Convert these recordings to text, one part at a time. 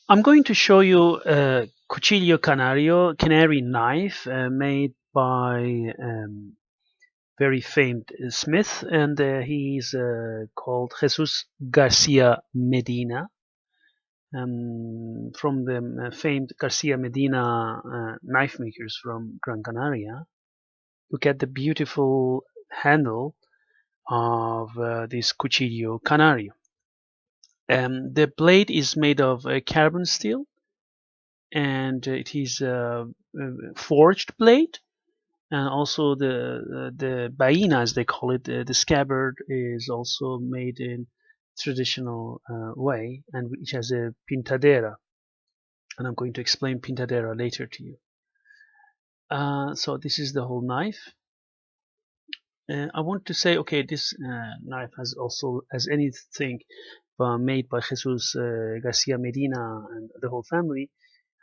I'm going to show you a Cuchillo canario, canary knife made by very famed smith, and he's called Jesus García Medina, from the famed García Medina knife makers from Gran Canaria. Look at the beautiful handle of this Cuchillo canario. The blade is made of carbon steel, and it is a forged blade, and also the baina, as they call it, the scabbard, is also made in traditional way, and which has a pintadera, and I'm going to explain pintadera later to you. So this is the whole knife. I want to say, okay, this knife has also, as anything made by Jesus Garcia Medina and the whole family,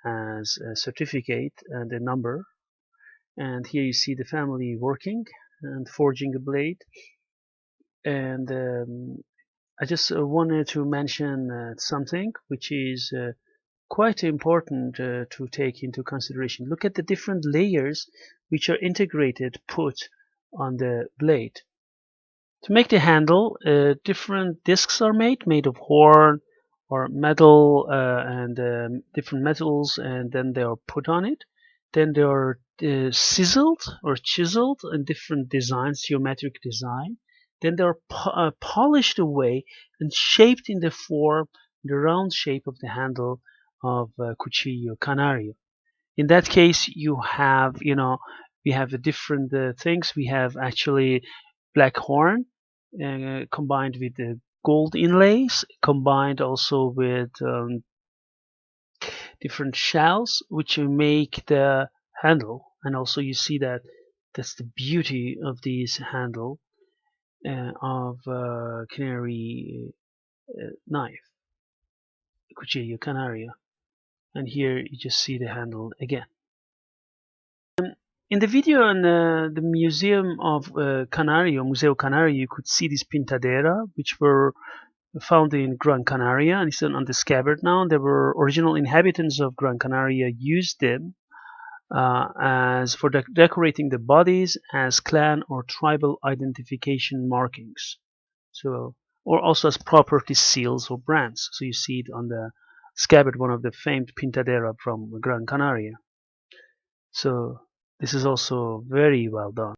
has a certificate and a number. And here you see the family working and forging a blade. And I just wanted to mention something which is quite important to take into consideration. Look at the different layers which are integrated, put on the blade. To make the handle, different discs are made of horn or metal, and different metals, and then they are put on it. Then they are sizzled or chiseled in different designs, geometric design. Then they are polished away and shaped in the form, the round shape of the handle of Cuchillo Canario. In that case, we have the different things. We have actually black horn combined with the gold inlays, combined also with different shells, which make the handle. And also you see that that's the beauty of this handle of canary knife, Cuchillo Canario. And here you just see the handle again. In the video in the Museum of Canario, Museo Canario, you could see these pintadera, which were found in Gran Canaria, and it's on the scabbard now. There were original inhabitants of Gran Canaria used them as for decorating the bodies as clan or tribal identification markings. So, or also as property seals or brands. So you see it on the scabbard, one of the famed pintadera from Gran Canaria. So this is also very well done.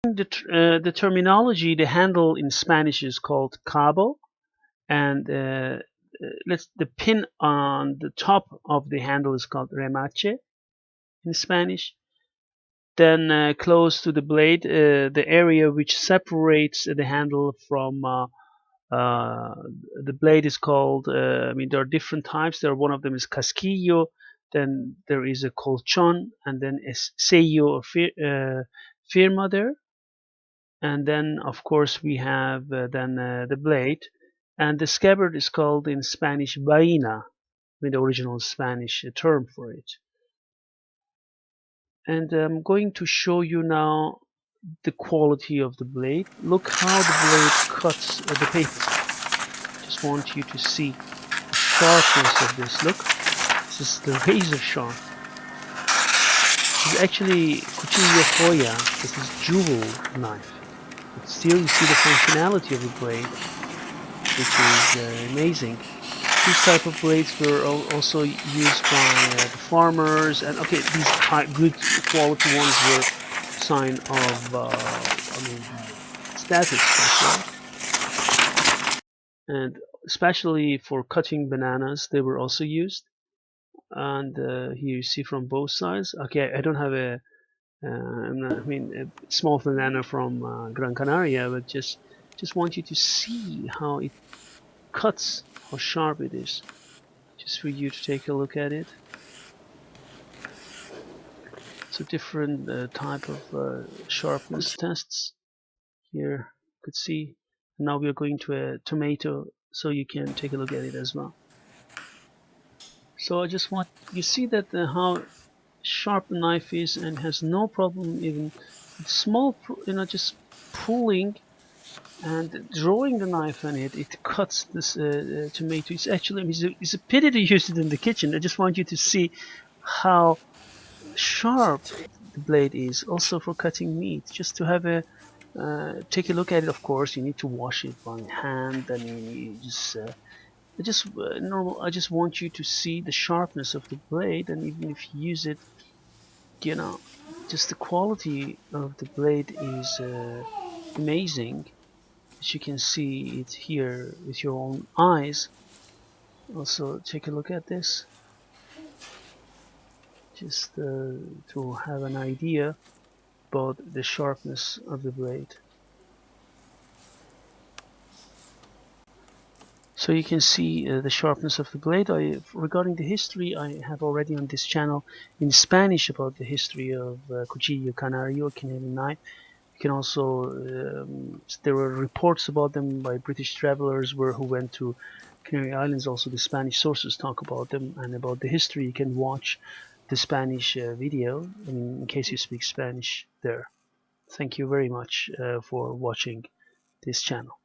The terminology, the handle in Spanish is called cabo, and the pin on the top of the handle is called remache in Spanish. Then close to the blade, the area which separates the handle from the blade is called. I mean, there are different types. One of them is casquillo. Then there is a colchon, and then a sello or firma there. And then of course we have the blade, and the scabbard is called in Spanish vaina, with the original Spanish term for it. And I'm going to show you now the quality of the blade. Look how the blade cuts the paper. Just want you to see the sharpness of this. Look, this is the razor sharp. This is actually Cuchillo Joya. This is jewel knife. But still you see the functionality of the blade, which is amazing. These type of blades were also used by the farmers, and okay, these good quality ones were sign of status, right? And especially for cutting bananas, they were also used. And here you see from both sides. Okay, I don't have a small banana from Gran Canaria, but just want you to see how it cuts, how sharp it is, just for you to take a look at it. So different type of sharpness tests here you could see. Now we are going to a tomato, so you can take a look at it as well. So I just want you see that how sharp the knife is, and has no problem even small, just pulling and drawing the knife on it, it cuts this tomato. It's actually it's a pity to use it in the kitchen. I just want you to see how sharp the blade is, also for cutting meat. Just to have a take a look at it. Of course, you need to wash it by hand, and you just normal. I just want you to see the sharpness of the blade, and even if you use it, you know, just the quality of the blade is amazing. As you can see it here with your own eyes. Also, take a look at this, just to have an idea about the sharpness of the blade. So you can see the sharpness of the blade. Regarding the history, I have already on this channel in Spanish about the history of Cuchillo, canario, Canadian knife. You can also there were reports about them by British travelers who went to Canary Islands. Also, the Spanish sources talk about them, and about the history. You can watch the Spanish video. I mean, in case you speak Spanish there. Thank you very much for watching this channel.